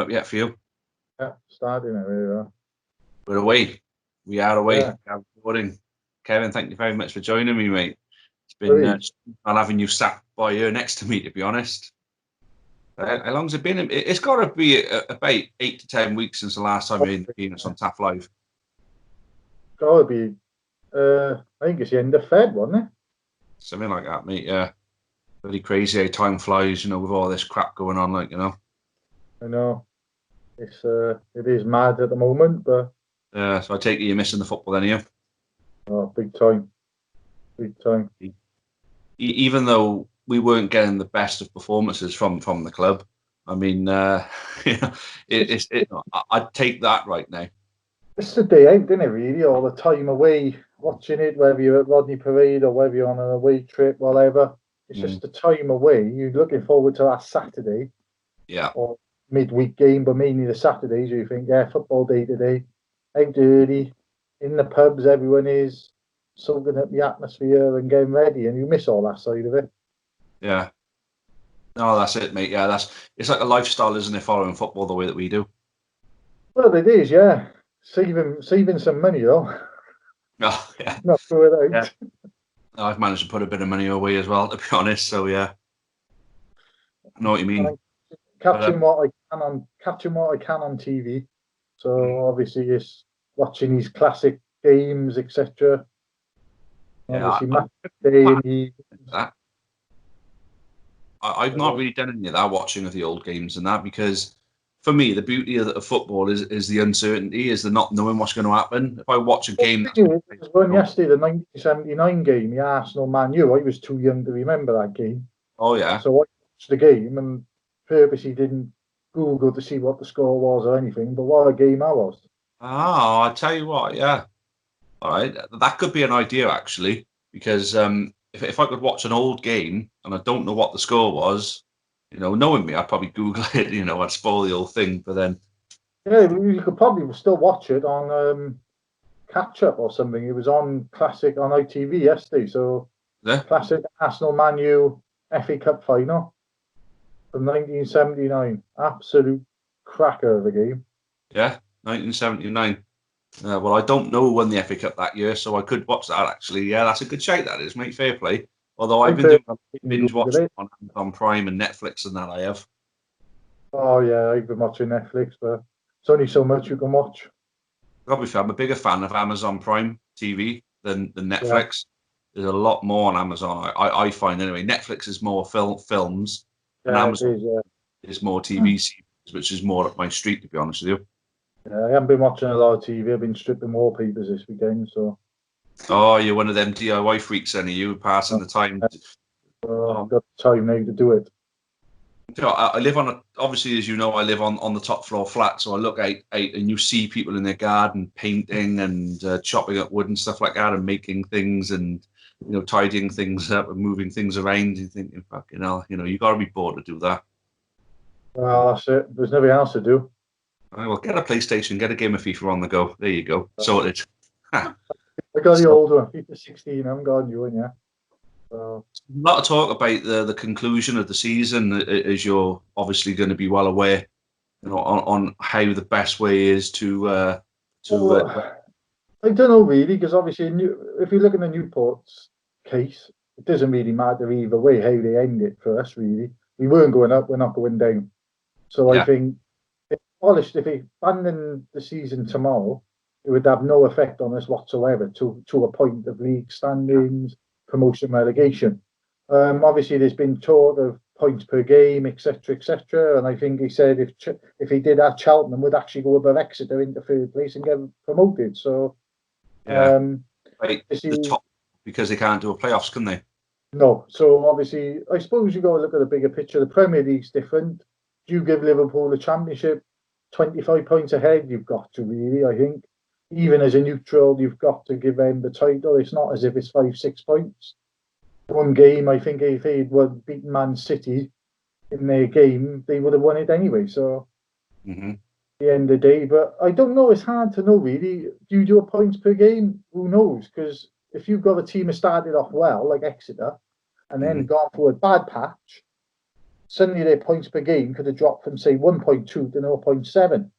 up yet for you? Yeah, starting it, really. We're away. We are away. Yeah. We are recording. Kevin, thank you very much for joining me, mate. It's been fun having you sat by here next to me, to be honest. How long's it been? It's got to be about 8 to 10 weeks since the last time you've been on Taff Live. Got to be, I think it's the end of Feb, wasn't it? Something like that, mate, yeah. Pretty crazy how time flies, with all this crap going on, I know. It is mad at the moment, but... so I take it you're missing the football then, are you? Oh, big time. Big time. Even though we weren't getting the best of performances from the club, I mean, I'd take that right now. It's the day out, isn't it, really? All the time away, watching it, whether you're at Rodney Parade or whether you're on an away trip, whatever. It's just the time away. You're looking forward to that Saturday. Yeah. Or midweek game, but mainly the Saturdays. You think, yeah, football day today. Out early, in the pubs, everyone is soaking up the atmosphere and getting ready, and you miss all that side of it. Yeah. No, that's it, mate. Yeah, it's like a lifestyle, isn't it, following football the way that we do? Well, it is, yeah. Saving some money, though. Oh, yeah. Not throw it out. Yeah. I've managed to put a bit of money away as well, to be honest. So yeah, I know what you mean. Catching what I can on TV. So obviously, it's watching these classic games, etc. Yeah, obviously, match day. I've not really done any of that, watching of the old games and that, because for me, the beauty of football is the uncertainty, is the not knowing what's going to happen. If I watch a game... There was one yesterday, the 1979 game, the Arsenal-Man U. I was too young to remember that game. Oh, yeah. So I watched the game and purposely didn't Google to see what the score was or anything, but what a game that was. Oh, I tell you what, yeah. All right, that could be an idea, actually, because if I could watch an old game and I don't know what the score was, knowing me, I'd probably Google it, I'd spoil the whole thing, but then... Yeah, you could probably still watch it on catch up or something. It was on Classic on ITV yesterday, so Classic Arsenal Man U FA Cup final from 1979. Absolute cracker of a game. Yeah, 1979. Well, I don't know who won the FA Cup that year, so I could watch that, actually. Yeah, that's a good shout, that is, mate. Fair play. Although I've been doing binge watching on Amazon Prime and Netflix and that, I have. Oh, yeah, I've been watching Netflix, but it's only so much you can watch. Obviously, I'm a bigger fan of Amazon Prime TV than Netflix. Yeah. There's a lot more on Amazon, I find, anyway. Netflix is more films, and Amazon is more TV series, which is more up my street, to be honest with you. Yeah, I haven't been watching a lot of TV. I've been stripping wallpapers this weekend, so... Oh, you're one of them DIY freaks, then, are you, passing the time? I've got time now to do it. I live obviously, as you know, I live on the top floor flat, so I look out and you see people in their garden painting and chopping up wood and stuff like that and making things and, tidying things up and moving things around. You think, fucking hell, you got to be bored to do that. Well, that's it. There's nothing else to do. Well, get a PlayStation, get a game of FIFA on the go. There you go. Sorted. I got the old one, FIFA 16. I haven't got a new one yet. So. A lot of talk about the conclusion of the season, as you're obviously going to be well aware, on how the best way is to. I don't know really, because obviously, if you look at the Newport's case, it doesn't really matter either way how they end it for us. Really, we weren't going up, we're not going down. So I think if he abandoned the season tomorrow, it would have no effect on us whatsoever to a point of league standings, promotion, relegation. Obviously, there's been talk of points per game, etc., and I think he said if he did that, Cheltenham would actually go above Exeter into third place and get promoted. So, the top, because they can't do a playoffs, can they? No. So obviously, I suppose you got to look at the bigger picture. The Premier League's different. Do you give Liverpool the Championship 25 points ahead? You've got to, really. I think even as a neutral, you've got to give them the title. It's not as if it's 5-6 points. One game, I think if they'd beaten Man City in their game, they would have won it anyway. So, at the end of the day, but I don't know. It's hard to know, really. Do you do a points per game? Who knows? Because if you've got a team that started off well, like Exeter, and then gone through a bad patch, suddenly their points per game could have dropped from say 1.2 to 0.7.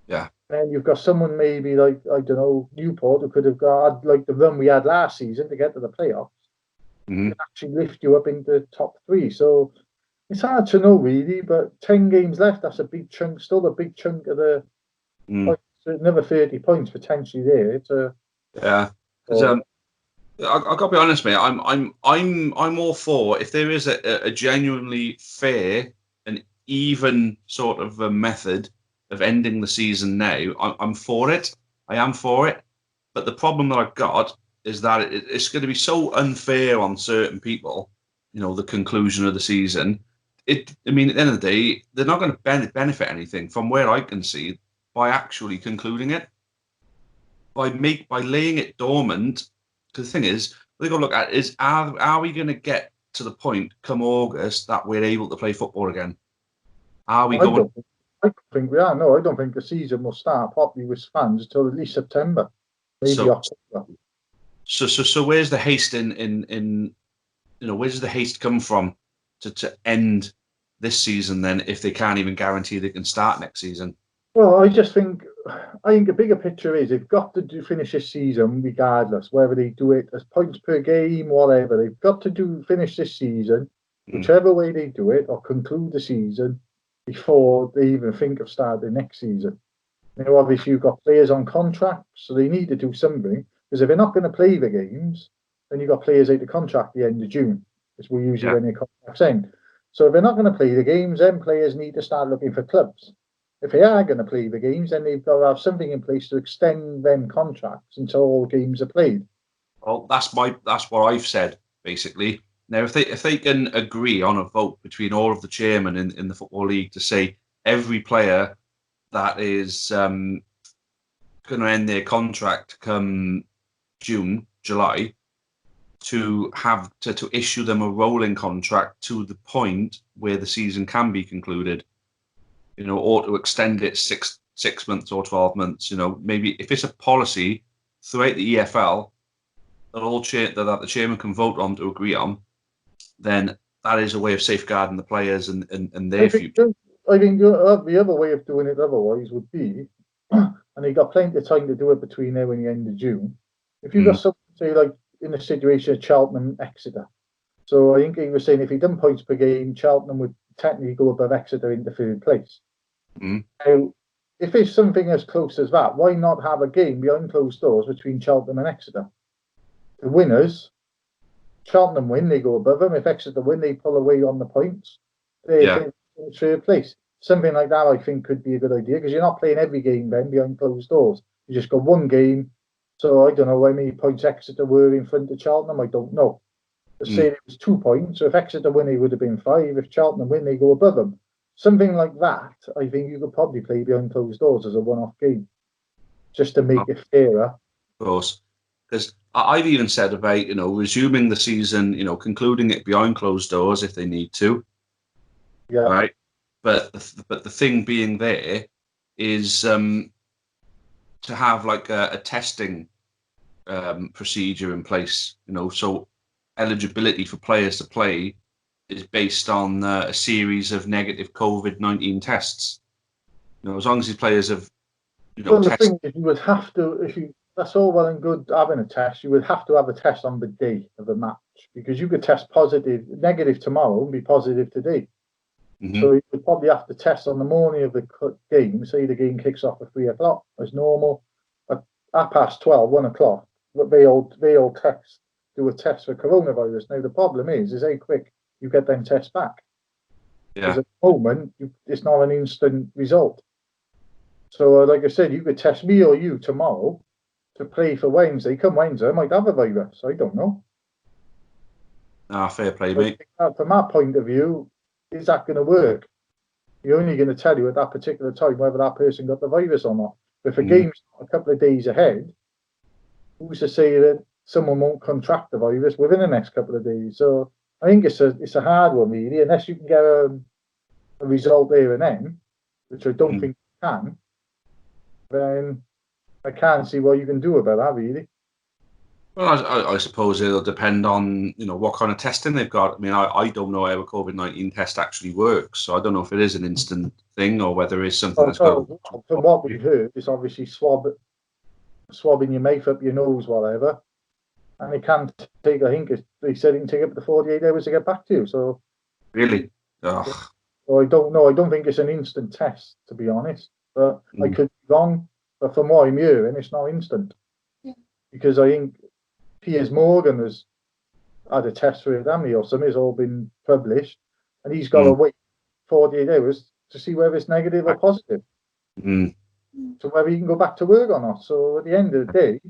Yeah. And you've got someone maybe like, I don't know, Newport, who could have got like the run we had last season to get to the playoffs, Mm-hmm. and actually lift you up into top three. So it's hard to know really, but 10 games left, that's a big chunk, still a big chunk of the points. So another 30 points potentially there. It's a Yeah. Because I got to be honest, mate. I'm all for if there is a genuinely fair and even sort of a method of ending the season now. I'm for it. I am for it. But the problem that I've got is that it's going to be so unfair on certain people. You know, the conclusion of the season. I mean, at the end of the day, they're not going to benefit anything from where I can see by actually concluding it. By laying it dormant. Because the thing is, what they got to look at is are we going to get to the point come August that we're able to play football again? Are we going? I don't think we are. No, I don't think the season will start properly with fans until at least September, maybe October. So where's the haste in where's the haste come from to end this season then if they can't even guarantee they can start next season? Well, I think a bigger picture is they've got to finish this season regardless, whether they do it as points per game, whatever. They've got to finish this season, whichever way they do it, or conclude the season before they even think of starting next season. Now, obviously, you've got players on contract, so they need to do something. Because if they're not going to play the games, then you've got players out of contract at the end of June, which we usually when their contracts end. So if they're not going to play the games, then players need to start looking for clubs. If they are going to play the games, then they've got to have something in place to extend them contracts until all games are played. Well, that's what I've said basically. Now, if they can agree on a vote between all of the chairmen in the football league to say every player that is going to end their contract come June, July, to have to issue them a rolling contract to the point where the season can be concluded, or to extend it six months or 12 months. Maybe if it's a policy throughout the EFL that that the chairman can vote on to agree on, then that is a way of safeguarding the players and their future. I think the other way of doing it otherwise would be, and you've got plenty of time to do it between now and the end of June. If you've got something, say, like in the situation of Cheltenham and Exeter. So I think he was saying if he'd done points per game, Cheltenham would technically go above Exeter into third place. Now, if it's something as close as that, why not have a game behind closed doors between Cheltenham and Exeter? The winners, Cheltenham win, they go above them. If Exeter win, they pull away on the points. They finish in third place. Something like that, I think, could be a good idea because you're not playing every game then behind closed doors. You just got one game. So I don't know how many points Exeter were in front of Cheltenham. I don't know. Let's say it was 2 points. So if Exeter win, they would have been 5. If Cheltenham win, they go above them. Something like that, I think you could probably play behind closed doors as a one-off game, just to make it fairer. Of course, because I've even said about resuming the season, concluding it behind closed doors if they need to. Yeah. Right. But the thing being there is to have like a testing procedure in place. So eligibility for players to play is based on a series of negative COVID-19 tests. As long as these players have, well, the thing is, you would have to, that's all well and good having a test, you would have to have a test on the day of the match because you could test negative tomorrow and be positive today. So you would probably have to test on the morning of the game. Say the game kicks off at 3 o'clock as normal. At 12, 1 o'clock, they all do a test for coronavirus. Now the problem is how quick you get them tests back. Because at the moment, it's not an instant result. So, like I said, you could test me or you tomorrow to play for Wednesday. Come Wednesday, I might have a virus. I don't know. Fair play, mate. From my point of view, is that going to work? You're only going to tell you at that particular time whether that person got the virus or not. But if a game's a couple of days ahead, who's to say that someone won't contract the virus within the next couple of days? So I think it's a hard one, really, unless you can get a result there and then, which I don't think you can. Then I can't see what you can do about that, really. Well, I suppose it'll depend on, what kind of testing they've got. I mean, I don't know how a COVID-19 test actually works, so I don't know if it is an instant thing or whether it's something Oh, that's got no, to. from what we heard, it's obviously swabbing your mouth up your nose, whatever, and it can take. I think they said it can take up to 48 hours to get back to you. So, Really? Ugh. so I don't know. I don't think it's an instant test, to be honest. But I Mm. could be wrong. But from what I'm hearing, it's not instant because I think Piers Morgan has had a test for it, haven't he, or something? It's all been published, and he's got to Mm. wait 48 hours to see whether it's negative or positive. Mm. So whether you can go back to work or not. So at the end of the day,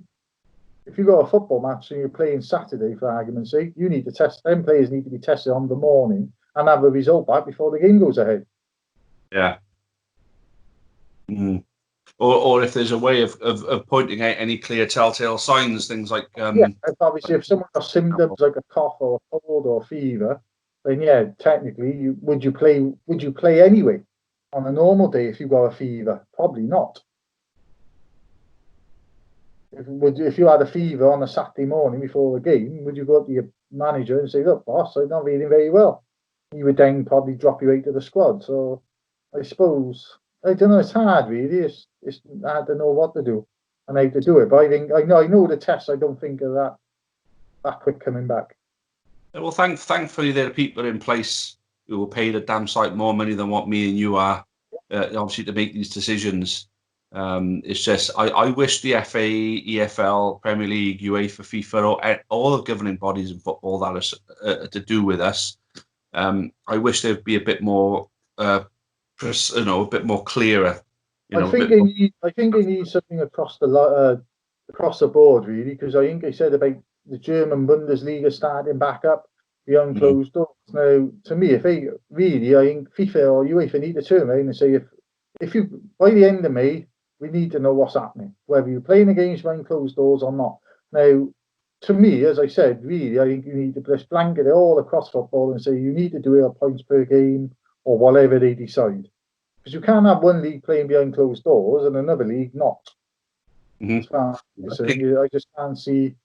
if you've got a football match and you're playing Saturday, for argument's sake, you need to test. Them players need to be tested on the morning and have a result back before the game goes ahead. Yeah. Mm. Or if there's a way of pointing out any clear telltale signs, things like Yeah, obviously, if someone has symptoms like a cough or a cold or a fever, then yeah, technically, would you play? Would you play anyway on a normal day if you got a fever? Probably not. If you had a fever on a Saturday morning before the game, would you go up to your manager and say, "Look, boss, I'm not feeling very well"? He would then probably drop you out of the squad. So I suppose I don't know. It's hard, really. It's hard to know what to do and how to do it. But I think I know the tests. I don't think are that quick coming back. well, thankfully there are people in place who are paid a damn sight more money than what me and you are, obviously to make these decisions. It's just I wish the FA, EFL, Premier League, UEFA, FIFA, all the governing bodies in football that is to do with us. I wish there'd be a bit more, a bit more clearer. I A think bit they more. need. I think they need something across the board, really, because I think they said about the German Bundesliga starting back up behind Mm. closed doors. Now, to me, if they really, I think FIFA or UEFA need to turn around and say if you by the end of May, we need to know what's happening, whether you're playing against behind closed doors or not. Now, to me, as I said, really, I think you need to just blanket it all across football and say you need to do it at points per game or whatever they decide. Because you can't have one league playing behind closed doors and another league not. Hmm. As far as I'm I think concerned, I just can't see.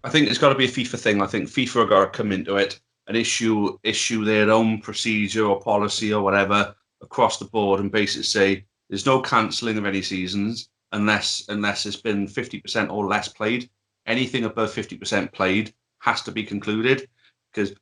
I think it's got to be a FIFA thing. I think FIFA have got to come into it and issue their own procedure or policy or whatever across the board and basically say there's no cancelling of any seasons unless it's been 50% or less played. Anything above 50% played has to be concluded because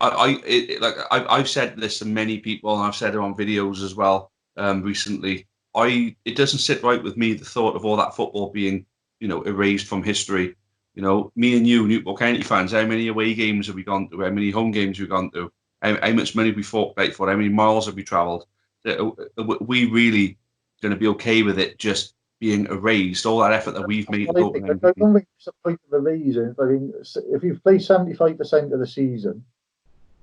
I've said this to many people and I've said it on videos as well recently. It doesn't sit right with me the thought of all that football being erased from history. Me and you, Newport County fans, how many away games have we gone to? How many home games have we gone to? How much money have we forked out for? How many miles have we travelled? We really going to be okay with it just being erased? All that effort that we've made to I go to think them. I don't think it's the point of the reason. I think if you play 75% of the season,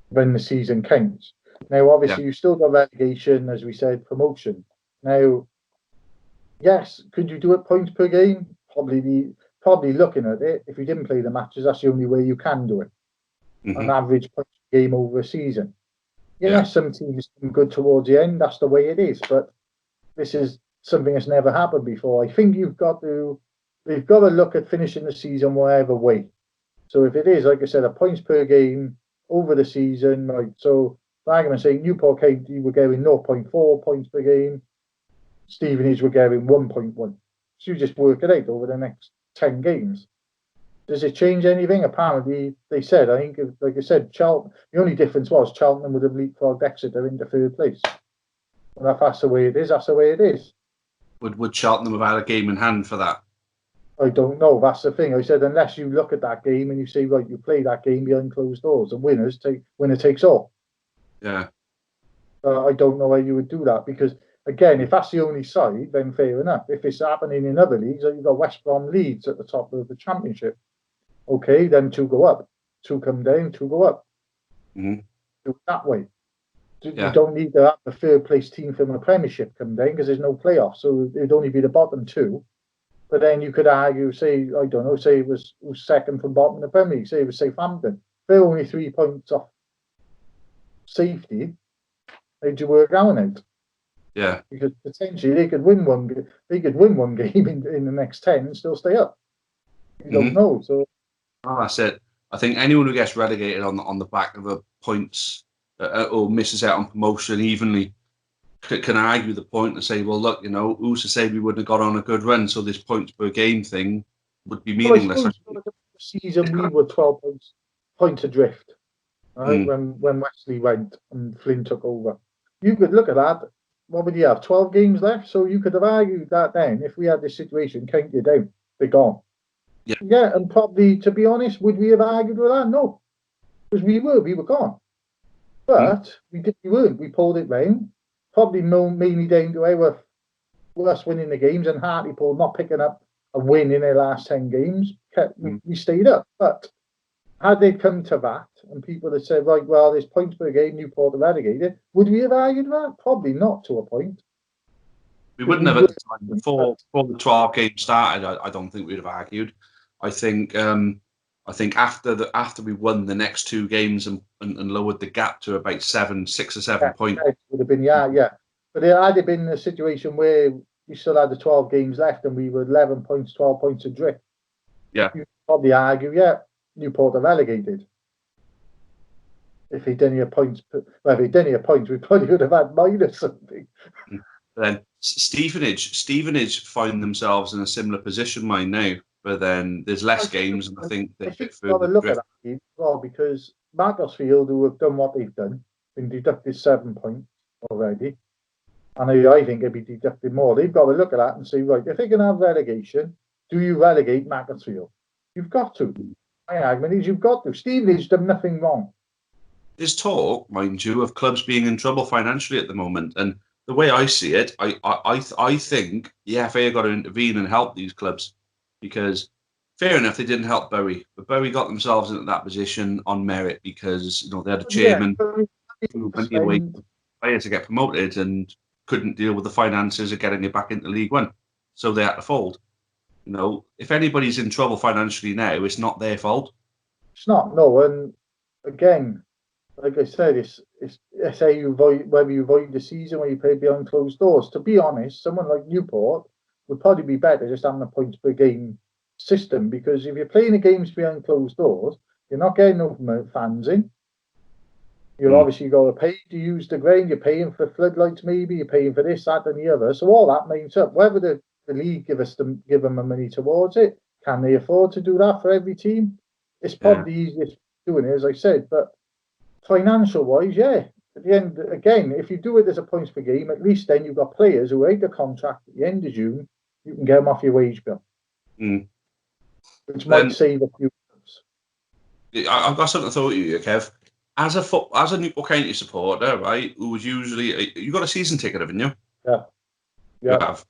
when the season counts. Now, Yeah. obviously, you still got relegation, as we said, promotion. Now, yes, could you do it points per game? Probably looking at it. If you didn't play the matches, that's the only way you can do it. An Hmm. average points per game over a season. Yeah. Yes, some teams do good towards the end. That's the way it is. But this is something that's never happened before. I think they've got to look at finishing the season whatever way. So if it is, like I said, a points per game over the season, right? So for argument's sake, Newport County were getting 0.4 points per game. Stevenage were getting 1.1. So you just work it out over the next 10 games. Does it change anything? Apparently, they said, I think, like I said, Charlton, the only difference was Charlton would have leapfrogged Exeter into third place. Well, if that's the way it is, that's the way it is. Would Cheltenham have had a game in hand for that? I don't know. That's the thing. I said, unless you look at that game and you say, right, you play that game behind closed doors, and winner takes all. Yeah. I don't know how you would do that because, again, if that's the only side, then fair enough. If it's happening in other leagues, like you've got West Brom Leeds at the top of the Championship, okay, then two go up, two come down, two go up. Hmm. Do it that way. You Yeah. don't need to have the third place team from the Premiership come down because there's no playoffs, so it'd only be the bottom two. But then you could argue, say, I don't know, say it was second from bottom in the Premier League, say it was Southampton. They're only 3 points off safety. How'd you work that one out? Yeah. Because potentially they could win one game in the next 10 and still stay up. You don't know. So that's it. I think anyone who gets relegated on the back of a points or misses out on promotion evenly can argue the point and say, well, look, who's to say we wouldn't have got on a good run? So this points per game thing would be meaningless. I suppose the season we were 12 points adrift. Right, when Wesley went and Flynn took over, you could look at that. What would you have? 12 games left, so you could have argued that then if we had this situation, count you down, they're gone. Yeah, and probably, to be honest, would we have argued with that? No, because we were gone. But we weren't. We pulled it round. Probably mainly down to us winning the games and Hartlepool not picking up a win in their last 10 games. We stayed up. But had they come to that and people had said, right, well, there's points per game, Newport are relegated, would we have argued that? Probably not to a point. We wouldn't have at the time. Before the 12 games started, I don't think we'd have argued. I think after we won the next 2 games and lowered the gap to about 6 or 7 points. It would have been, yeah. But had it been a situation where we still had the 12 games left and we were 11 points, 12 points adrift, you'd probably argue, Newport are relegated. If he'd done your points, we probably would have had minus something. Then Stevenage find themselves in a similar position right now, but then there's less games, and I think they're a bit further look at that game as well, because Macclesfield, who have done what they've done, been deducted 7 points already, and I think they'd be deducted more. They've got to look at that and say, right, if they're going to have relegation, do you relegate Macclesfield? You've got to. My argument is you've got to. Stevenage done nothing wrong. There's talk, mind you, of clubs being in trouble financially at the moment, and the way I see it, I think the FA got to intervene and help these clubs, because fair enough, they didn't help Bury, but Bury got themselves into that position on merit because they had a chairman who went away players to get promoted and couldn't deal with the finances of getting it back into League One, so they had to fold. If anybody's in trouble financially now, it's not their fault. It's not, no. And again, like I said, it's how you avoid, whether you avoid the season where you play behind closed doors. To be honest, someone like Newport would probably be better just having a points per game system, because if you're playing the games behind closed doors, you're not getting no fans in. You're obviously got to pay to use the ground. You're paying for floodlights, maybe you're paying for this, that, and the other. So all that means up. Whether the league give them the money towards it, can they afford to do that for every team? It's probably the easiest doing it, as I said, but financial wise, at the end, again, if you do it as a points per game, at least then you've got players who ate the contract at the end of June, you can get them off your wage bill, which might save a few. I've got something to throw at you, Kev. As a Newport County supporter, right, who was usually, you got a season ticket, haven't you? Yeah. You have.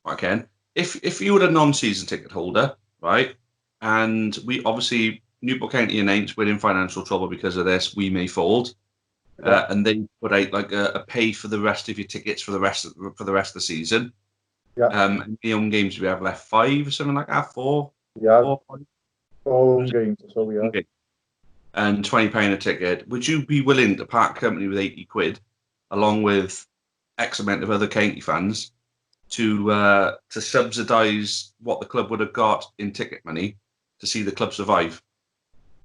Okay. If you were a non-season ticket holder, right, and we obviously Newport County announced we're in financial trouble because of this, we may fold, and they put out like a pay for the rest of your tickets for the rest of the season. Yeah. And the home games we have left 5 or something like that, 4. Yeah. 4 home games, so we are. Okay. And £20 a ticket. Would you be willing to part company with £80, along with X amount of other county fans, to subsidise what the club would have got in ticket money to see the club survive?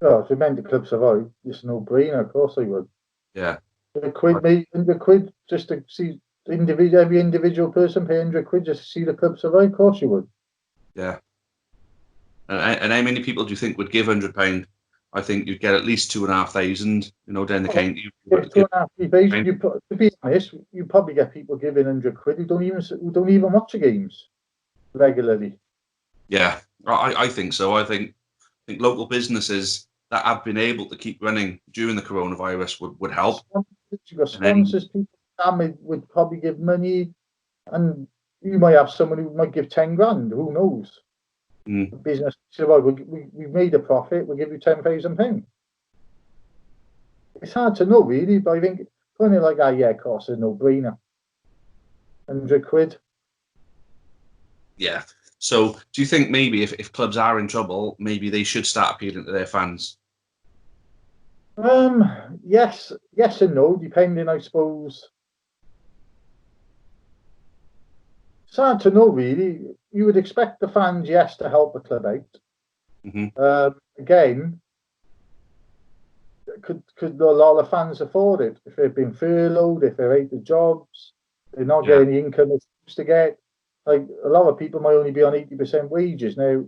Oh, if it meant the club survive, it's no brainer. Of course, I would. Yeah. £100 just to see every individual person pay £100 just to see the club survive. Of course, you would. Yeah. And how many people do you think would give £100? I think you'd get at least 2,500. Down the county. 2,500. To be honest, you probably get people giving £100 who don't even watch the games regularly. Yeah, I think so. I think local businesses that have been able to keep running during the coronavirus would help. Sponsors, people would probably give money, and you might have someone who might give 10 grand. Who knows? The business said, well, we've made a profit. We'll give you £10,000. It's hard to know, really, but I think putting it like that, of course, is a no-brainer. £100. Yeah. So, do you think maybe if clubs are in trouble, maybe they should start appealing to their fans? Yes and no, depending, I suppose. It's hard to know, really. You would expect the fans, yes, to help the club out. Again, could a lot of fans afford it if they've been furloughed, if they're out of jobs, they're not getting the income they're supposed to get. Like a lot of people might only be on 80% wages now.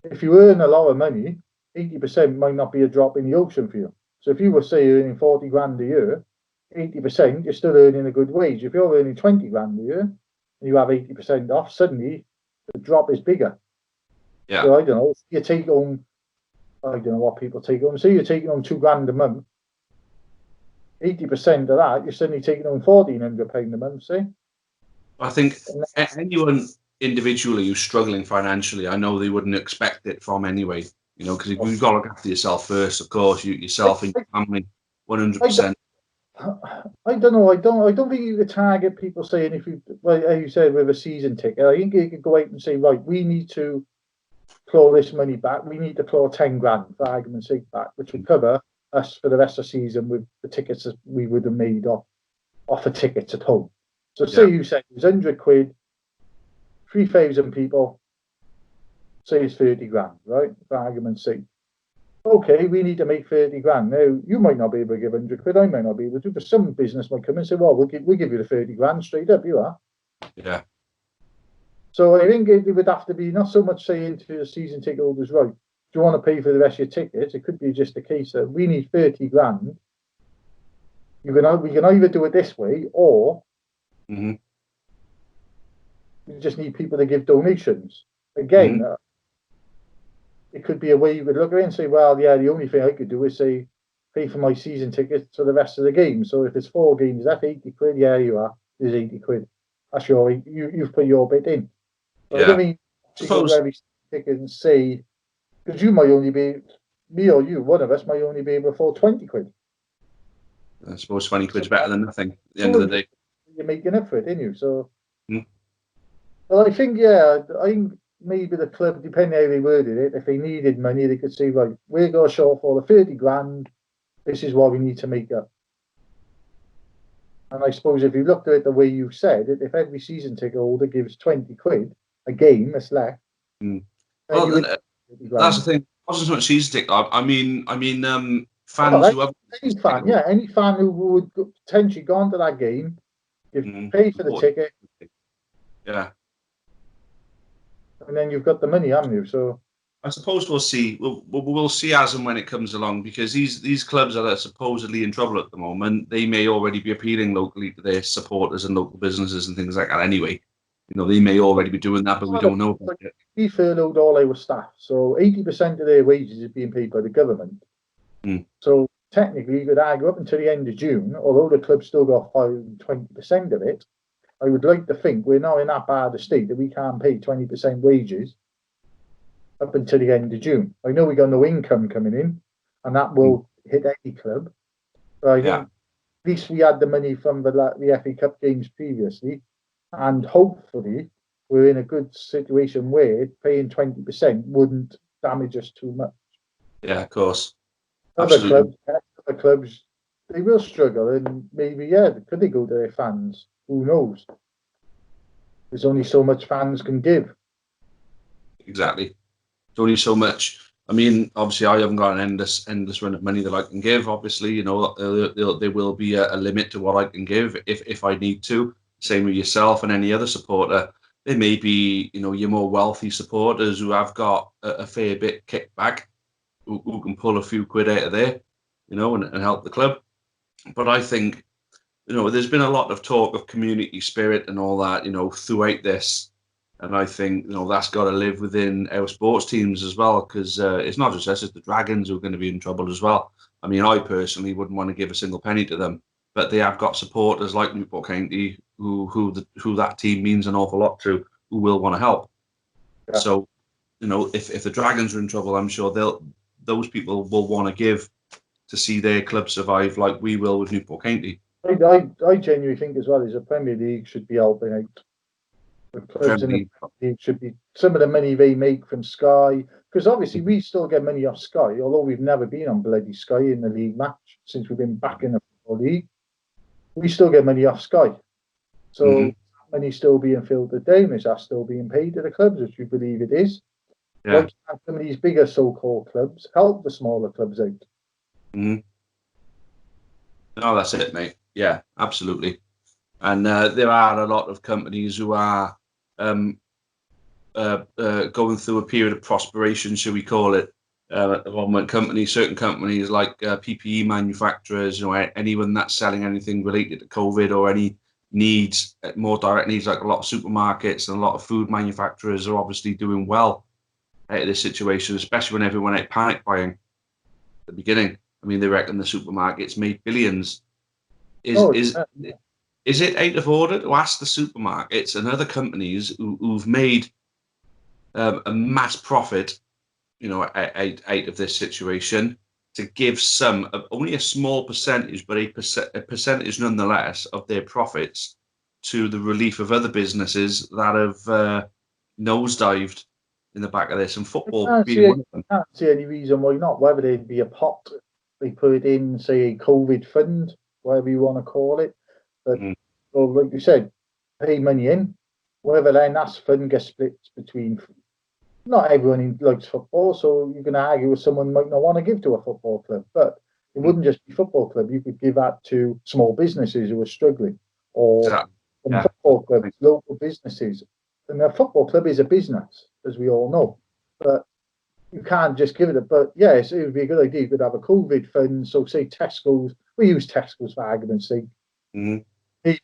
If you earn a lot of money, 80% might not be a drop in the ocean for you. So if you were say earning 40 grand a year, 80% you're still earning a good wage. If you're earning 20 grand a year and you have 80% off, suddenly the drop is bigger. Yeah. So I don't know. You take home, I don't know what people take home. Say you're taking home £2,000 a month. 80% of that, you're suddenly taking home £1,400 a month. See? I think anyone individually who's struggling financially, I know they wouldn't expect it from anyway. You know, because you've got to look after yourself first, of course. Yourself and your family, 100%. I don't know. I don't think you could target people saying if you, like you said, with a season ticket. I think you could go out and say, right, we need to claw this money back. We need to claw 10 grand for argument's sake back, which will cover us for the rest of the season with the tickets that we would have made off of tickets at home. So say you said it was £100, 3,000 people. Say it's 30 grand, right? For argument's sake. Okay, we need to make 30 grand. Now, you might not be able to give £100, I might not be able to, but some business might come and say, well, we'll give you the 30 grand straight up, you are. Yeah. So I think it would have to be not so much saying to the season ticket holders, right, do you want to pay for the rest of your tickets? It could be just a case that we need 30 grand. We can either do it this way, or we just need people to give donations. Again, it could be a way you could look at it and say, well, yeah, the only thing I could do is say, pay for my season tickets for the rest of the game. So if it's 4 games, that's £80. Yeah, you are. There's £80. That's you've put your bit in. But I don't mean to go to every ticket and say, because you might only be, me or you, one of us might only be able to afford £20. I suppose 20 quid's better than nothing at the end of the day. You're making up for it, didn't you? So, well, I think, I think maybe the club, depending how they worded it, if they needed money, they could say, right, we're going to shortfall of 30 grand. This is what we need to make up. And I suppose if you looked at it the way you said it, if every season ticket holder gives £20 a game that's left, well, that's the thing. It wasn't so much season ticket. I mean, fans who have any fan who would potentially go onto that game, pay for the ticket, and then you've got the money, haven't you? So I suppose we'll see. We'll see as and when it comes along, because these clubs that are supposedly in trouble at the moment, they may already be appealing locally to their supporters and local businesses and things like that. Anyway, you know, they may already be doing that, but we don't know about it. We furloughed all our staff, so 80% of their wages is being paid by the government. So technically, you could argue up until the end of June, although the club still got 20% of it. I would like to think we're now in that bad a state that we can't pay 20% wages up until the end of June. I know we got no income coming in, and that will hit any club. But I think at least we had the money from the FA Cup games previously, and hopefully we're in a good situation where paying 20% wouldn't damage us too much. Yeah, of course. Other clubs, they will struggle, and maybe could they go to their fans? Who knows? There's only so much fans can give. Exactly. There's only so much. I mean, obviously, I haven't got an endless run of money that I can give. Obviously, you know, there will be a limit to what I can give if I need to. Same with yourself and any other supporter. There may be, you know, your more wealthy supporters who have got a fair bit kickback, who can pull a few quid out of there, you know, and help the club. But I think, you know, there's been a lot of talk of community spirit and all that, you know, throughout this. And I think, you know, that's got to live within our sports teams as well, because it's not just us, it's the Dragons who are going to be in trouble as well. I mean, I personally wouldn't want to give a single penny to them, but they have got supporters like Newport County who that team means an awful lot to, who will want to help. Yeah. So, you know, if the Dragons are in trouble, I'm sure those people will want to give to see their club survive, like we will with Newport County. I genuinely think as well as the Premier League should be helping out. The clubs in the Premier League should be some of the money they make from Sky, because obviously we still get money off Sky, although we've never been on bloody Sky in the league match since we've been back in the football league. We still get money off Sky, so money still being filtered down. Is that still being paid to the clubs, which we believe it is? Why can't some of these bigger so-called clubs help the smaller clubs out? Mm-hmm. No, that's it, mate. Yeah, absolutely. And there are a lot of companies who are going through a period of prosperation, shall we call it, at the moment. Certain companies like PPE manufacturers, you know, anyone that's selling anything related to COVID or any needs, more direct needs, like a lot of supermarkets and a lot of food manufacturers are obviously doing well out of this situation, especially when everyone ate panic buying at the beginning. I mean, they reckon the supermarkets made billions. Oh, Is it out of order to ask the supermarkets and other companies who've made a mass profit, you know, out of this situation, to give some, only a small percentage, but a percentage nonetheless of their profits to the relief of other businesses that have nosedived in the back of this, and football being one of them. I can't see any reason why not. Whether there'd be a pot they put it in, say a COVID fund, whatever you want to call it. But well, like you said, pay money in. Whether then that fund gets split between not everyone likes football, so you can argue with someone might not want to give to a football club, but it wouldn't just be football club. You could give that to small businesses who are struggling, or football clubs, local businesses. And a football club is a business, as we all know, but you can't just give it. But yes, it would be a good idea. You could have a COVID fund. So say Tesco's, we use Tesco's for argument's sake. He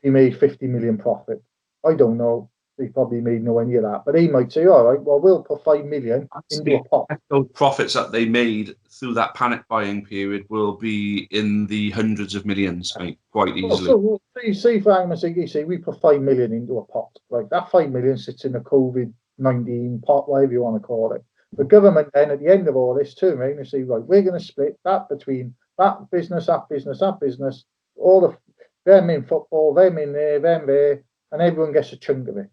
made 50 million profit. I don't know. They probably made no any of that, but he might say, all right, well, we'll put 5 million into a pot. Those profits that they made through that panic buying period will be in the hundreds of millions, mate, quite easily. So say for argument's sake, you say we put 5 million into a pot. Like that 5 million sits in a COVID-19 pot, whatever you want to call it. The government then at the end of all this turn around and say, right, we're going to split that between that business, that business, that business, all of them in football, them in there, them there, and everyone gets a chunk of it.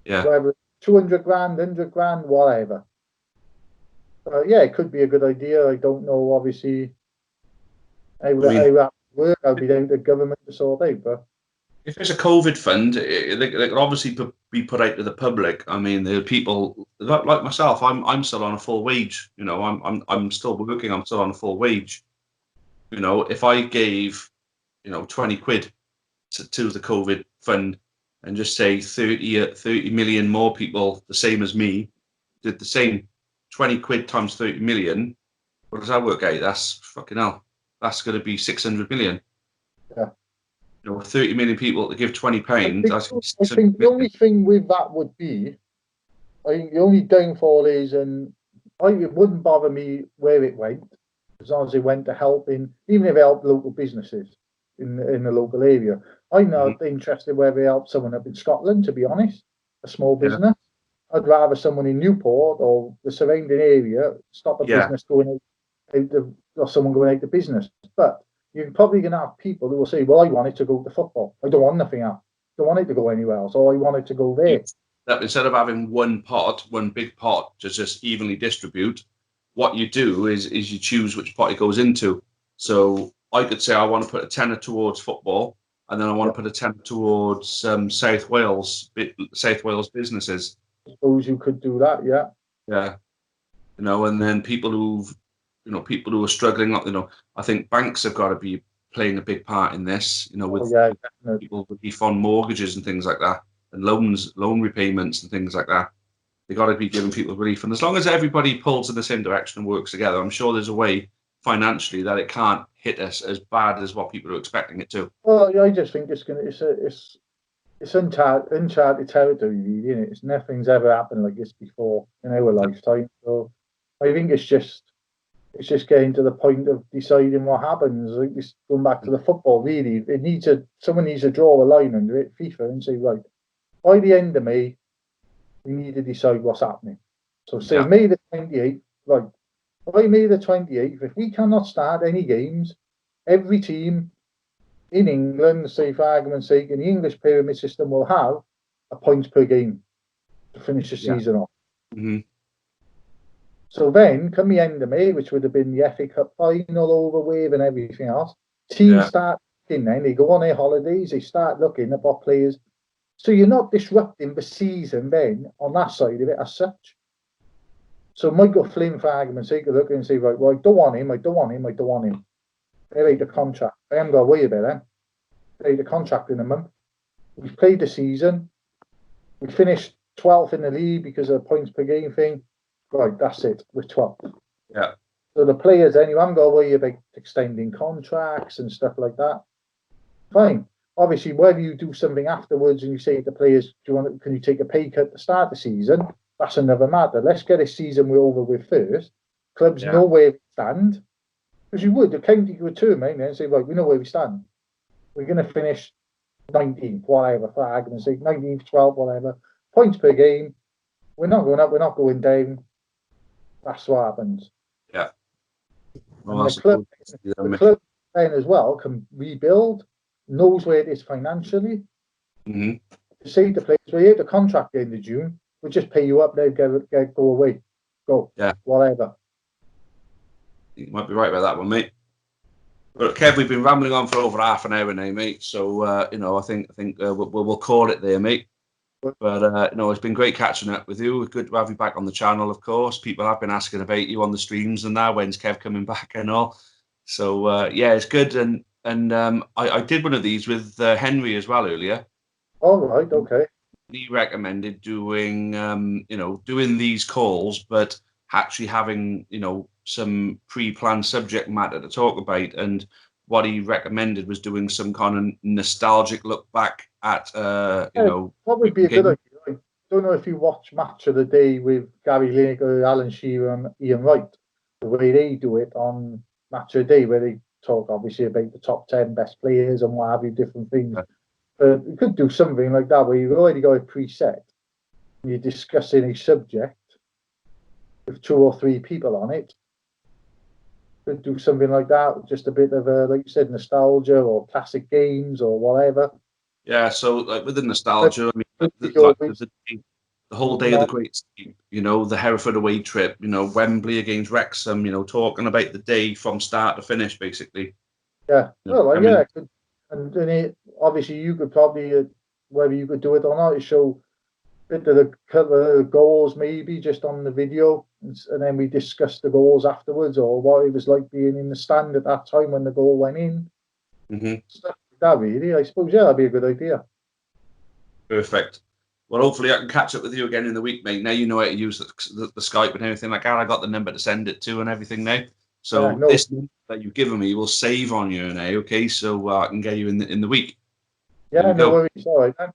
Yeah. Whatever, 200 grand, 100 grand, whatever. Yeah, it could be a good idea. I don't know, obviously, how that work. I'll be down to government to sort out. But if it's a COVID fund, they can obviously be put out to the public. I mean, there are people like myself. I'm still on a full wage. You know, I'm still working. I'm still on a full wage. You know, if I gave, you know, 20 quid to the COVID fund, and just say 30 million more people, the same as me, did the same, 20 quid times 30 million, what does that work out? That's fucking hell. That's going to be 600 million. Yeah. You know, 30 million people to give £20. I think the only thing with that would be, I think the only downfall is, and it wouldn't bother me where it went, as long as it went to helping, even if it helped local businesses in the local area. I'm not interested whether it helps someone up in Scotland, to be honest, a small business. I'd rather someone in Newport or the surrounding area stop a business going out or someone going out to business. But you're probably going to have people who will say, well, I want it to go to football. I don't want nothing else. I don't want it to go anywhere else. Or I want it to go there. That instead of having one big pot to just evenly distribute, what you do is you choose which pot it goes into. So I could say I want to put a tenner towards football, and then I want to put a tenner towards South Wales businesses. I suppose you could do that, yeah. Yeah, you know, and then people who are struggling. You know, I think banks have got to be playing a big part in this. You know, with people with on mortgages and things like that, and loan repayments and things like that. They got to be giving people relief, and as long as everybody pulls in the same direction and works together, I'm sure there's a way financially that it can't hit us as bad as what people are expecting it to. Well, I just think it's uncharted territory, really, isn't it? It's nothing's ever happened like this before in our lifetime. So I think it's just getting to the point of deciding what happens. Like this, going back to the football, really, someone needs to draw a line under it, FIFA, and say, right, by the end of May, we need to decide what's happening. So say May the 28th, right, by May the 28th, if we cannot start any games, every team in England, say for argument's sake, in the English pyramid system will have a points per game to finish the season off. So then, come the end of May, which would have been the FA Cup final over with and everything else, teams start looking then, they go on their holidays, they start looking at what players. So you're not disrupting the season then on that side of it as such. So Michael Flynn, for argument's sake, look and say, right, well, I don't want him, I don't want him, I don't want him. They like the contract. I haven't got to worry about them. They the contract in a month. We've played the season. We finished 12th in the league because of the points per game thing. Right, that's it. We're 12th. Yeah. So the players, then, you haven't got to worry about extending contracts and stuff like that. Fine. Obviously, whether you do something afterwards and you say to the players, can you take a pay cut to start the season? That's another matter. Let's get a season we're over with first. Clubs know where we stand. Because you would, the county could turn around and say, right, we know where we stand. We're going to finish 19th, whatever, for argument's sake, 19th, 12th, whatever. Points per game. We're not going up, we're not going down. That's what happens. Yeah. Well, and the club then as well can rebuild, knows where it is financially. Mm-hmm. Say to players, well, you have the contract at the end of June, we'll just pay you up, then go away. Go. Yeah. Whatever. You might be right about that one, mate. But Kev, we've been rambling on for over half an hour now, mate. So I think we'll call it there, mate. But it's been great catching up with you. Good to have you back on the channel, of course. People have been asking about you on the streams and that. When's Kev coming back and all? So it's good. And I did one of these with Henry as well earlier. All right, okay. He recommended doing these calls, but actually having some pre-planned subject matter to talk about. And what he recommended was doing some kind of nostalgic look back at what would be a good idea. I don't know if you watch Match of the Day with Gary Lineker, Alan Shearer and Ian Wright, the way they do it on Match of the Day, where they talk obviously about the top 10 best players and what have you, different things. You could do something like that where you've already got a preset and you're discussing a subject with 2 or 3 people on it. Could do something like that, just a bit of like you said, nostalgia or classic games or whatever. Yeah, so like with the nostalgia, I mean, the whole day of the Great Escape, the Hereford away trip, Wembley against Wrexham, talking about the day from start to finish, basically. Yeah, and then obviously you could probably, whether you could do it or not, show a bit of the goals maybe just on the video, and then we discuss the goals afterwards or what it was like being in the stand at that time when the goal went in. Mm-hmm. Stuff like that, really. I suppose, that'd be a good idea. Perfect. Well, hopefully I can catch up with you again in the week, mate. Now you know how to use the Skype and everything like that. I got the number to send it to and everything now. So this number that you've given me will save on you now, okay? So I can get you in the week. Yeah, no worries. All right, then.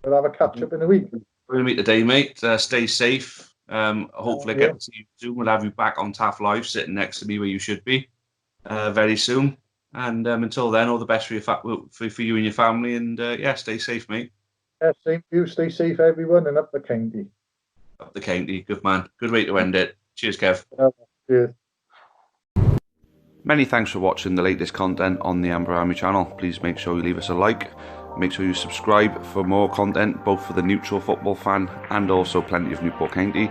We'll have a catch up in the week. We're going to meet today, mate. Stay safe. Hopefully I get to see you soon. We'll have you back on Taff Live, sitting next to me where you should be very soon. And until then, all the best for you and your family. And stay safe, mate. Yeah, same to you. Stay safe, everyone, and up the county. Up the county. Good man. Good way to end it. Cheers, Kev. Cheers. Many thanks for watching the latest content on the Amber Army channel. Please make sure you leave us a like. Make sure you subscribe for more content, both for the neutral football fan and also plenty of Newport County.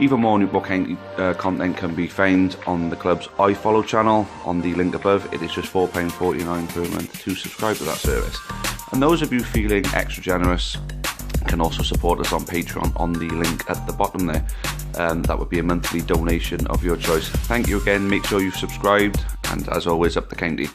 Even more Newport County content can be found on the club's iFollow channel on the link above. It is just £4.49 per month to subscribe to that service. And those of you feeling extra generous can also support us on Patreon on the link at the bottom there. That would be a monthly donation of your choice. Thank you again. Make sure you've subscribed, and as always, up the county.